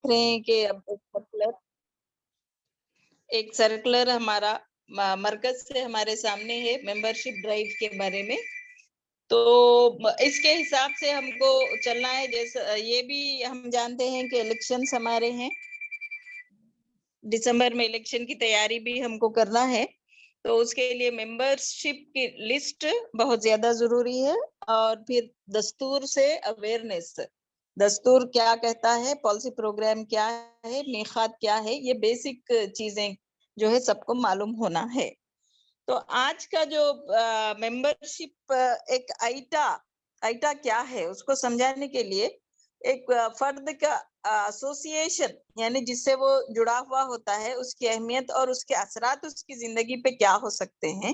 रहे हैं कि अब एक सर्कुलर हमारा मरकज से हमारे सामने है मेंबरशिप ड्राइव के बारे में। तो इसके हिसाब से हमको चलना है। जैसे ये भी हम जानते हैं कि इलेक्शंस हमारे हैं, दिसंबर में इलेक्शन की तैयारी भी हमको करना है, तो उसके लिए मेंबरशिप की लिस्ट बहुत ज्यादा जरूरी है। और फिर दस्तूर से अवेयरनेस, दस्तूर क्या कहता है, पॉलिसी प्रोग्राम क्या है, मीकात क्या है, ये बेसिक चीजें जो है सबको मालूम होना है। तो आज का जो मेंबरशिप एक आइटा क्या है उसको समझाने के लिए एक फर्द का एसोसिएशन यानी जिससे वो जुड़ा हुआ होता है, उसकी अहमियत और उसके असरात उसकी जिंदगी पे क्या हो सकते हैं,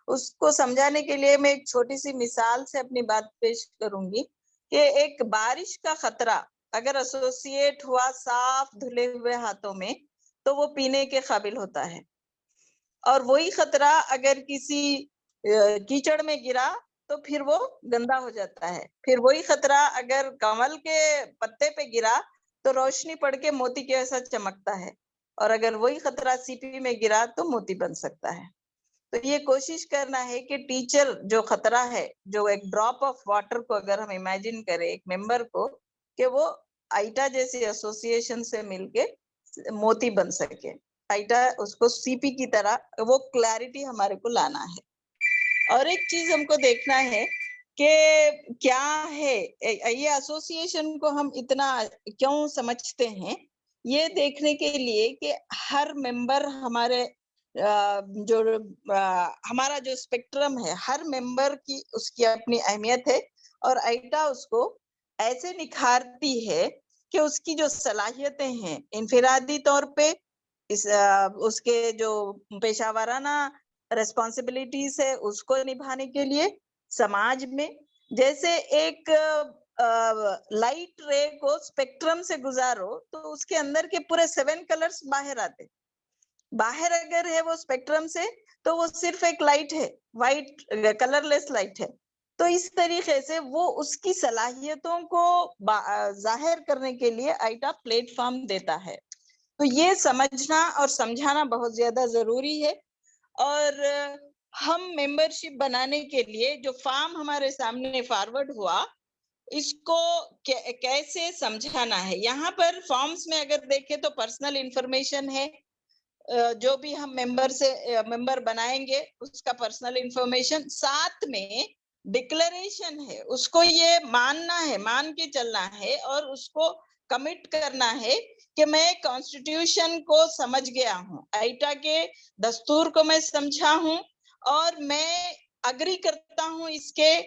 उसको समझाने के लिए मैं एक छोटी सी मिसाल से अपनी बात पेश करूंगी कि एक बारिश का खतरा अगर एसोसिएट हुआ साफ धुले हुए हाथों में तो वो पीने के काबिल होता है, और वही खतरा अगर किसी कीचड़ में गिरा तो फिर वो गंदा हो जाता है। फिर वही खतरा अगर कमल के पत्ते पे गिरा तो रोशनी पड़ के मोती के जैसा चमकता है, और अगर वही खतरा सीपी में गिरा तो मोती बन सकता है। तो ये कोशिश करना है कि टीचर जो खतरा है, जो एक ड्रॉप ऑफ वाटर को अगर हम इमेजिन करें एक मेंबर को, कि वो आइटा जैसी एसोसिएशन से मिलके मोती बन सके, आइटा उसको सीपी की तरह वो क्लैरिटी हमारे को लाना है। और एक चीज हमको देखना है कि क्या है ये एसोसिएशन को हम इतना क्यों समझते हैं, ये देखने के लिए कि हर मेंबर हमारे जो हमारा जो स्पेक्ट्रम है, हर मेंबर की उसकी अपनी अहमियत है, और आइटा उसको ऐसे निखारती है कि उसकी जो सलाहियतें हैं इनफिरादी तौर पे उसके जो पेशावराना रेस्पॉन्सिबिलिटीज है उसको निभाने के लिए, समाज में जैसे एक लाइट रे को स्पेक्ट्रम से गुजारो तो उसके अंदर के पूरे 7 कलर्स बाहर आते, बाहर अगर है वो स्पेक्ट्रम से तो वो सिर्फ एक लाइट है, वाइट कलरलेस लाइट है। तो इस तरीके से वो उसकी सलाहियतों को जाहिर करने के लिए आइटा प्लेटफॉर्म देता है। तो ये समझना और समझाना बहुत ज्यादा जरूरी है। और हम मेंबरशिप बनाने के लिए जो फॉर्म हमारे सामने फॉरवर्ड हुआ, इसको कैसे समझाना है। यहाँ पर फॉर्म्स में अगर देखें तो पर्सनल इंफॉर्मेशन है, जो भी हम मेंबर बनाएंगे उसका पर्सनल इंफॉर्मेशन, साथ में डिक्लेरेशन है, उसको ये मानना है, मान के चलना है और उसको कमिट करना है कि मैं कॉन्स्टिट्यूशन को समझ गया हूँ, आइटा के दस्तूर को मैं समझा हूँ, और मैं अग्री करता हूँ इसके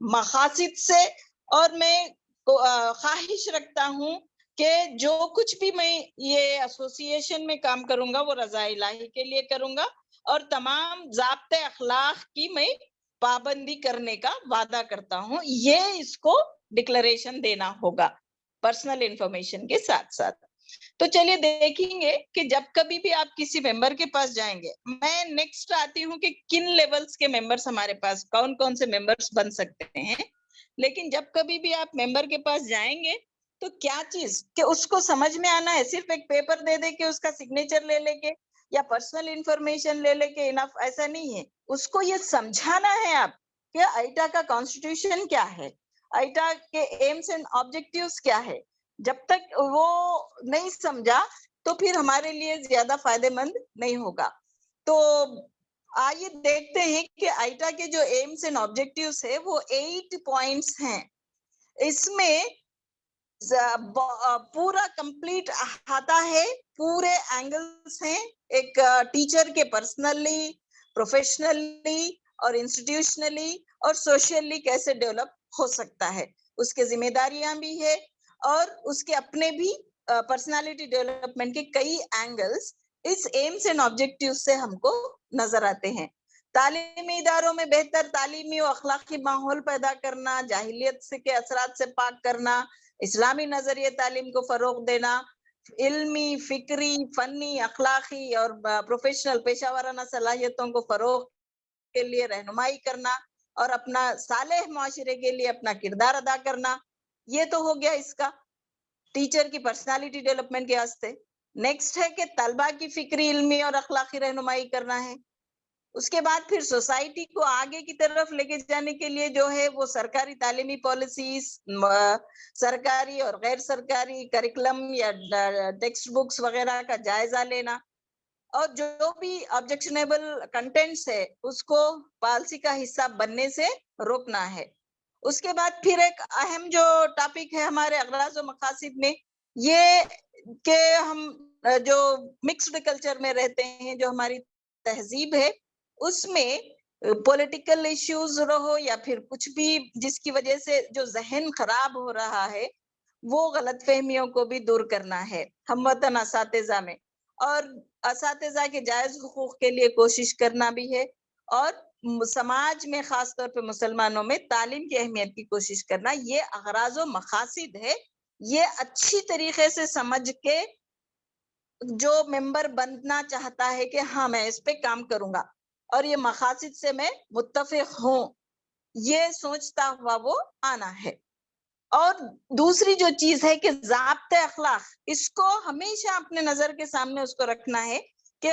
मकासद से, और मैं ख्वाहिश रखता हूँ कि जो कुछ भी मैं ये एसोसिएशन में काम करूंगा वो रजा इलाही के लिए करूंगा, और तमाम ज़ाब्ते अखलाक की मैं पाबंदी करने का वादा करता हूँ। ये इसको डिक्लेरेशन देना होगा पर्सनल इंफॉर्मेशन के साथ साथ। तो चलिए देखेंगे कि जब कभी भी आप किसी मेंबर के पास जाएंगे, मैं नेक्स्ट आती हूँ कि किन लेवल्स के मेंबर्स हमारे पास, कौन कौन से मेंबर्स बन सकते हैं। लेकिन जब कभी भी आप मेंबर के पास जाएंगे तो क्या चीज कि उसको समझ में आना है, सिर्फ एक पेपर दे दे के उसका सिग्नेचर ले लेके या पर्सनल इंफॉर्मेशन ले लेके इनफ, ऐसा नहीं है। उसको ये समझाना है आप कि आइटा का कॉन्स्टिट्यूशन क्या है, आइटा के एम्स एंड ऑब्जेक्टिव्स क्या है। जब तक वो नहीं समझा तो फिर हमारे लिए ज्यादा फायदेमंद नहीं होगा। तो आइए देखते हैं कि आइटा के जो एम्स एंड ऑब्जेक्टिव्स है वो 8 पॉइंट्स हैं। इसमें पूरा कंप्लीट आता है, पूरे एंगल्स हैं, एक टीचर के पर्सनली, प्रोफेशनली और इंस्टीट्यूशनली और सोशली कैसे डेवलप हो सकता है, उसके जिम्मेदारियां भी है और उसके अपने भी पर्सनालिटी डेवलपमेंट के कई एंगल्स इस एम्स एंड ऑब्जेक्टिव से हमको नजर आते हैं। तालीमी इदारों में बेहतर तालीमी और अखलाकी माहौल पैदा करना, जाहिलियत से के असरात से पाक करना, इस्लामी नजरिए तालीम को फरोग देना, इल्मी, फिक्री, फनी, अखलाकी और प्रोफेशनल पेशावराना सलाहियतों को फरोग के लिए रहनुमाई करना और अपना सालेह मुआशरे के लिए अपना किरदार अदा करना, ये तो हो गया इसका। टीचर की पर्सनालिटी डेवलपमेंट के वास्ते। नेक्स्ट है कि तलबा की फिक्री, इल्मी और अखलाकी रहनुमाई करना है। उसके बाद फिर सोसाइटी को आगे की तरफ लेके जाने के लिए जो है वो सरकारी तालीमी पॉलिसीज, सरकारी और गैर सरकारी करिकुलम या टेक्स्ट बुक्स वगैरह का जायजा लेना, और जो भी ऑब्जेक्शनेबल कंटेंट्स है उसको पॉलिसी का हिस्सा बनने से रोकना है। उसके बाद फिर एक अहम जो टॉपिक है हमारे अगराज और मकासिद में, ये कि हम जो मिक्स्ड कल्चर में रहते हैं, जो हमारी तहजीब है, उसमें पॉलिटिकल इश्यूज रहो या फिर कुछ भी जिसकी वजह से जो जहन खराब हो रहा है, वो गलतफहमियों को भी दूर करना है हमवतन असातिज़ा में, और असातिज़ा के जायज हुकूक के लिए कोशिश करना भी है, और समाज में खास तौर पे मुसलमानों में तालीम की अहमियत की कोशिश करना। ये अगराज व मकासिद है। ये अच्छी तरीके से समझ के जो मेंबर बनना चाहता है कि हाँ मैं इस पे काम करूंगा और ये मकासिद से मैं मुत्तफिक हूँ, ये सोचता हुआ वो आना है। और दूसरी जो चीज है कि ज़ाब्ते अखलाक, इसको हमेशा अपने नजर के सामने उसको रखना है कि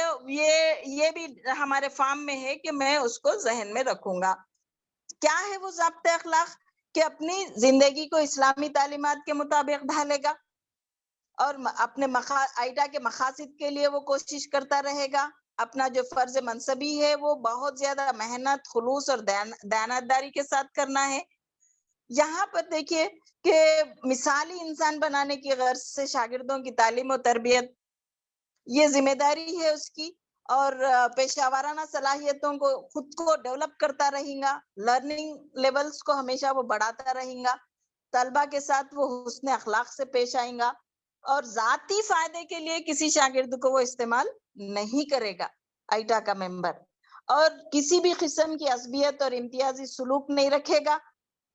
ये भी हमारे फार्म में है कि मैं उसको जहन में रखूंगा। क्या है वो ज़ाब्ते अखलाक? कि अपनी जिंदगी को इस्लामी तालीमात के मुताबिक ढालेगा और अपने आइटा के मकासिद के लिए वो कोशिश करता रहेगा। अपना जो फर्ज मनसबी है वो बहुत ज्यादा मेहनत, खुलूस और दयानतदारी के साथ करना है। यहाँ पर देखिए कि मिसाली इंसान बनाने की गर्ज से शागिर्दों की तालीम और तरबियत, ये जिम्मेदारी है उसकी, और पेशावराना सलाहियतों को खुद को डेवलप करता रहेगा, लर्निंग लेवल्स को हमेशा वो बढ़ाता रहेगा, तलबा के साथ वो हुस्न अखलाक से पेश आएगा, और जाती फायदे के लिए किसी शागिर्द को वो इस्तेमाल नहीं करेगा आइटा का मेंबर, और किसी भी किस्म की असबियत और इम्तियाजी सुलूक नहीं रखेगा,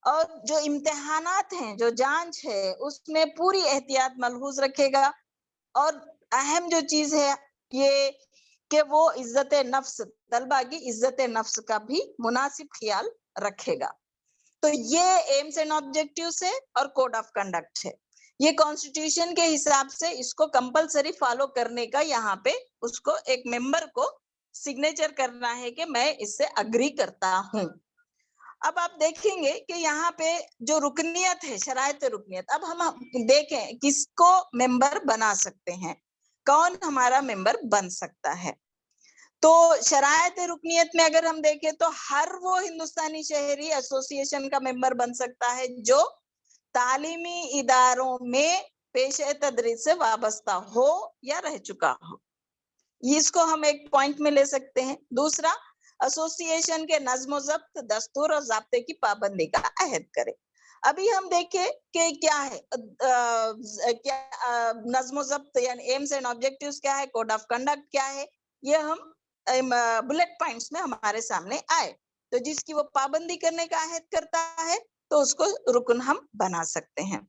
और जो इम्तिहानात हैं, जो जांच है, उसमें पूरी एहतियात मलहूज रखेगा, और अहम जो चीज है ये कि वो इज्जत नफ्स, तलबा की इज्जत नफ्स का भी मुनासिब ख्याल रखेगा। तो ये एम्स एंड ऑब्जेक्टिव्स है और कोड ऑफ कंडक्ट है। ये कॉन्स्टिट्यूशन के हिसाब से इसको कंपलसरी फॉलो करने का यहाँ पे उसको एक मेंबर को सिग्नेचर करना है कि मैं इससे अग्री करता हूँ। अब आप देखेंगे कि यहाँ पे जो रुकनियत है, शरायत रुकनियत, अब हम देखें किसको मेंबर बना सकते हैं, कौन हमारा मेंबर बन सकता है। तो शरायत रुकनियत में अगर हम देखें तो हर वो हिंदुस्तानी शहरी एसोसिएशन का मेंबर बन सकता है जो तालीमी इदारों में पेशे तदरीस से वाबस्ता हो या रह चुका हो, इसको हम एक पॉइंट में ले सकते हैं। दूसरा, एसोसिएशन के नज्म ज़ब्त, दस्तूर और ज़ाब्ते की पाबंदी का अहद करे। अभी हम देखें कि क्या है नज्म ज़ब्त यानी एम्स एंड ऑब्जेक्टिव्स क्या है, कोड ऑफ कंडक्ट क्या है, ये हम बुलेट पॉइंट्स में हमारे सामने आए। तो जिसकी वो पाबंदी करने का अहद करता है तो उसको रुकन हम बना सकते हैं,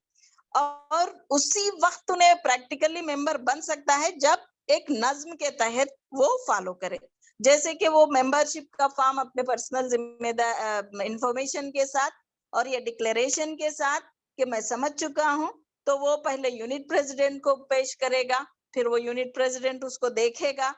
और उसी वक्त उन्हें प्रैक्टिकली मेंबर बन सकता है जब एक नज्म के तहत वो फॉलो करे। जैसे कि वो मेंबरशिप का फॉर्म अपने पर्सनल जिम्मेदार इंफॉर्मेशन के साथ और ये डिक्लेरेशन के साथ कि मैं समझ चुका हूँ, तो वो पहले यूनिट प्रेसिडेंट को पेश करेगा, फिर वो यूनिट प्रेसिडेंट उसको देखेगा,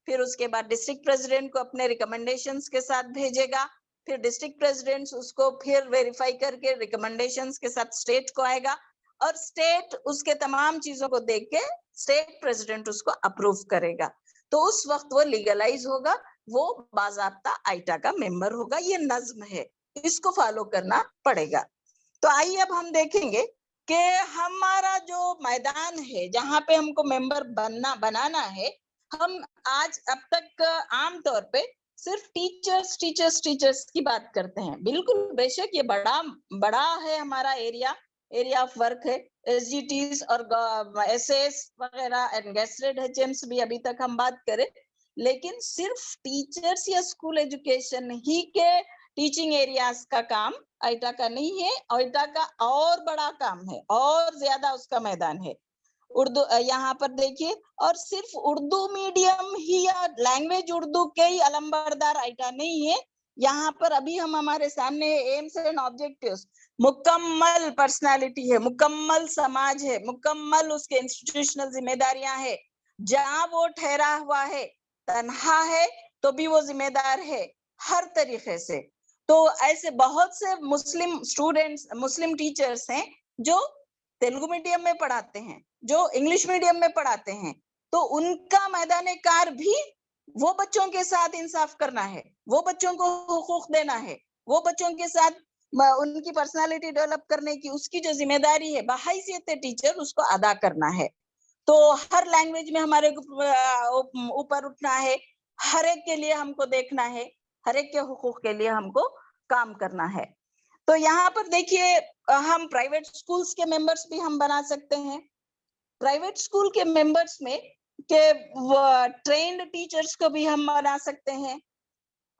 फिर उसके बाद डिस्ट्रिक्ट प्रेसिडेंट को अपने रिकमेंडेशंस के साथ भेजेगा, फिर डिस्ट्रिक्ट प्रेसिडेंट उसको फिर वेरीफाई करके रिकमेंडेशंस के साथ स्टेट को आएगा, और स्टेट उसके तमाम चीजों को देख के स्टेट प्रेसिडेंट उसको अप्रूव करेगा। तो उस वक्त वो लीगलाइज होगा, वो बाज़ाब्ता आइटा का मेंबर होगा। ये नज्म है, इसको फॉलो करना पड़ेगा। तो आइए अब हम देखेंगे कि हमारा जो मैदान है जहाँ पे हमको मेंबर बनाना है, हम आज अब तक आम तौर पे सिर्फ टीचर्स की बात करते हैं। बिल्कुल बेशक ये बड़ा है हमारा एरिया ऑफ वर्क है, एसजीटीज और एसएस वगैरह एंड गेस्टेड एचएम्स भी अभी तक हम बात करें, लेकिन सिर्फ टीचर्स या स्कूल एजुकेशन ही के टीचिंग एरियाज का काम आइटा का नहीं है। आइटा का और बड़ा काम है और ज्यादा उसका मैदान है। उर्दू यहाँ पर देखिए, और सिर्फ उर्दू मीडियम ही या लैंग्वेज उर्दू के ही अलंबरदार आइटा नहीं है, यहाँ पर अभी हम हमारे सामने एम्स एंड ऑब्जेक्टिव्स, मुकम्मल पर्सनालिटी है, मुकम्मल समाज है, मुकम्मल उसके इंस्टीट्यूशनल जिम्मेदारियां है, जहाँ वो ठहरा हुआ है, तन्हा है तो भी वो जिम्मेदार है हर तरीके से। तो ऐसे बहुत से मुस्लिम स्टूडेंट्स, मुस्लिम टीचर्स हैं जो तेलुगु मीडियम में पढ़ाते हैं, जो इंग्लिश मीडियम में पढ़ाते हैं, तो उनका मैदान कार भी वो बच्चों के साथ इंसाफ करना है, वो बच्चों को हुकूक देना है, वो बच्चों के साथ उनकी पर्सनालिटी डेवलप करने की उसकी जो जिम्मेदारी है बहैसियत टीचर उसको अदा करना है। तो हर लैंग्वेज में हमारे ऊपर उठना है, हर एक के लिए हमको देखना है, हर एक के हुकूक के लिए हमको काम करना है। तो यहाँ पर देखिए हम प्राइवेट स्कूल्स के मेंबर्स भी हम बना सकते हैं। प्राइवेट स्कूल के मेंबर्स में के ट्रेन्ड टीचर्स को भी हम बना सकते हैं,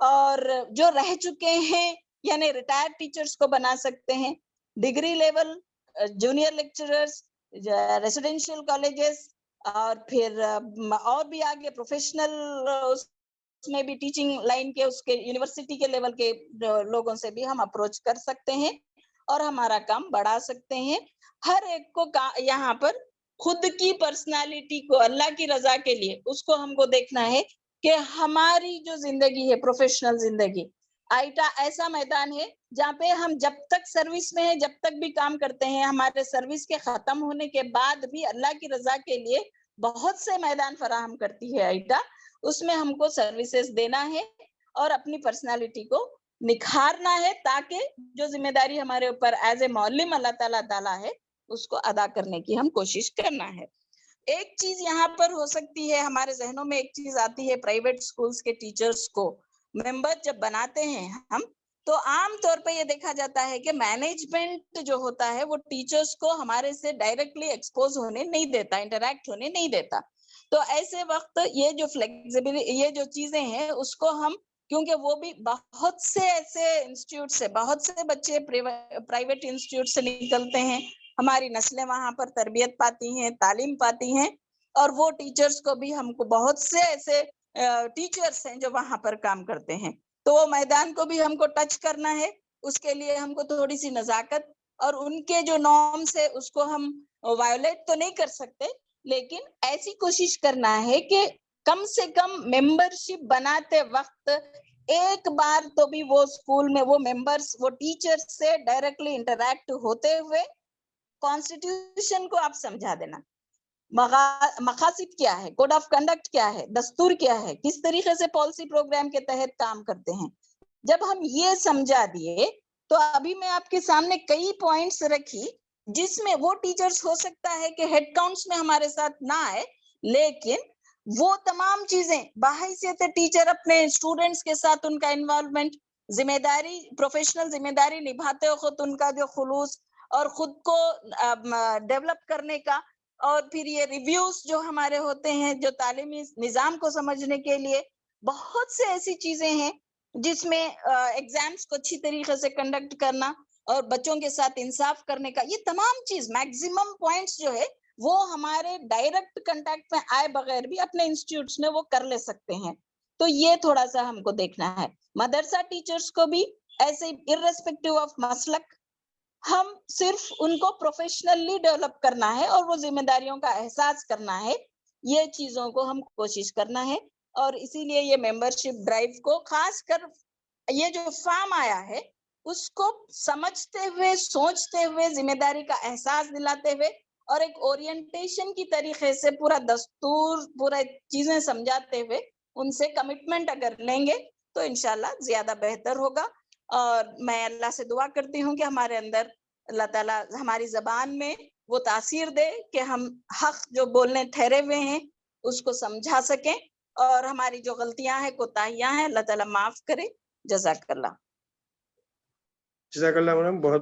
और जो रह चुके हैं यानी रिटायर्ड टीचर्स को बना सकते हैं, degree level junior lecturers, residential colleges, और फिर और भी आगे प्रोफेशनल उसमें भी टीचिंग लाइन के उसके यूनिवर्सिटी के लेवल के लोगों से भी हम अप्रोच कर सकते हैं और हमारा काम बढ़ा सकते हैं। हर एक को यहाँ पर खुद की पर्सनालिटी को अल्लाह की रजा के लिए उसको हमको देखना है कि हमारी जो जिंदगी है, प्रोफेशनल जिंदगी, आईटा ऐसा मैदान है जहाँ पे हम जब तक सर्विस में है, जब तक भी काम करते हैं, हमारे सर्विस के खत्म होने के बाद भी अल्लाह की रजा के लिए बहुत से मैदान फराहम करती है आईटा। उसमें हमको सर्विसेज देना है और अपनी पर्सनालिटी को निखारना है, ताकि जो जिम्मेदारी हमारे ऊपर एज ए मौलिम अल्लाह ताला डाला है उसको अदा करने की हम कोशिश करना है। एक चीज यहाँ पर हो सकती है, हमारे जहनों में एक चीज आती है, प्राइवेट स्कूल्स के टीचर्स को मेंबर जब बनाते हैं हम, तो आम तौर पे ये देखा जाता है कि मैनेजमेंट जो होता है वो टीचर्स को हमारे से डायरेक्टली एक्सपोज होने नहीं देता, इंटरैक्ट होने नहीं देता। तो ऐसे वक्त ये जो फ्लेक्सिबिलिटी, ये जो चीजें हैं उसको हम, क्योंकि वो भी बहुत से ऐसे इंस्टीट्यूट से, बहुत से बच्चे प्राइवेट इंस्टीट्यूट से निकलते हैं, हमारी नस्लें वहां पर तरबियत पाती हैं, तालीम पाती हैं, और वो टीचर्स को भी हमको बहुत से ऐसे टीचर्स हैं जो वहां पर काम करते हैं, तो वो मैदान को भी हमको टच करना है। उसके लिए हमको थोड़ी सी नजाकत और उनके जो नॉर्म्स है उसको हम वायोलेट तो नहीं कर सकते, लेकिन ऐसी कोशिश करना है कि कम से कम मेंबरशिप बनाते वक्त एक बार तो भी वो स्कूल में वो मेंबर्स, वो टीचर्स से डायरेक्टली इंटरैक्ट होते हुए कॉन्स्टिट्यूशन को आप समझा देना, मकासद क्या है, कोड ऑफ कंडक्ट क्या है, दस्तूर क्या है, किस तरीके से पॉलिसी प्रोग्राम के तहत काम करते हैं। जब हम ये समझा दिए तो अभी मैं आपके सामने कई पॉइंट्स रखी जिसमें वो टीचर्स हो सकता है कि हेड काउंट्स में हमारे साथ ना आए, लेकिन वो तमाम चीजें बाहैसियत टीचर अपने स्टूडेंट्स के साथ उनका इन्वॉल्वमेंट, जिम्मेदारी, प्रोफेशनल जिम्मेदारी निभाते वक्त उनका जो खुलूस और खुद को डेवलप करने का, और फिर ये रिव्यूज जो हमारे होते हैं जो तालीमी निजाम को समझने के लिए, बहुत से ऐसी चीजें हैं जिसमें एग्जाम्स को अच्छी तरीके से कंडक्ट करना और बच्चों के साथ इंसाफ करने का, ये तमाम चीज मैक्सिमम पॉइंट्स जो है वो हमारे डायरेक्ट कांटेक्ट में आए बगैर भी अपने इंस्टीट्यूट्स में वो कर ले सकते हैं। तो ये थोड़ा सा हमको देखना है। मदरसा टीचर्स को भी ऐसे इर्रेस्पेक्टिव ऑफ मसलक, हम सिर्फ उनको प्रोफेशनली डेवलप करना है और वो जिम्मेदारियों का एहसास करना है, ये चीजों को हम कोशिश करना है। और इसीलिए ये मेंबरशिप ड्राइव को खास कर ये जो फॉर्म आया है उसको समझते हुए, सोचते हुए, जिम्मेदारी का एहसास दिलाते हुए और एक ओरिएंटेशन की तरीके से पूरा दस्तूर, पूरा चीजें समझाते हुए उनसे कमिटमेंट अगर लेंगे तो इंशाल्लाह ज्यादा बेहतर होगा। और मैं अल्लाह से दुआ करती हूँ कि हमारे अंदर अल्लाह ताला हमारी जबान में वो तासीर दे कि हम हक जो बोलने ठहरे हुए हैं उसको समझा सकें, और हमारी जो गलतियां हैं, कोताहियां हैं, अल्लाह ताला माफ करे। जज़ाकल्लाह। जज़ाकल्लाह मैडम, बहुत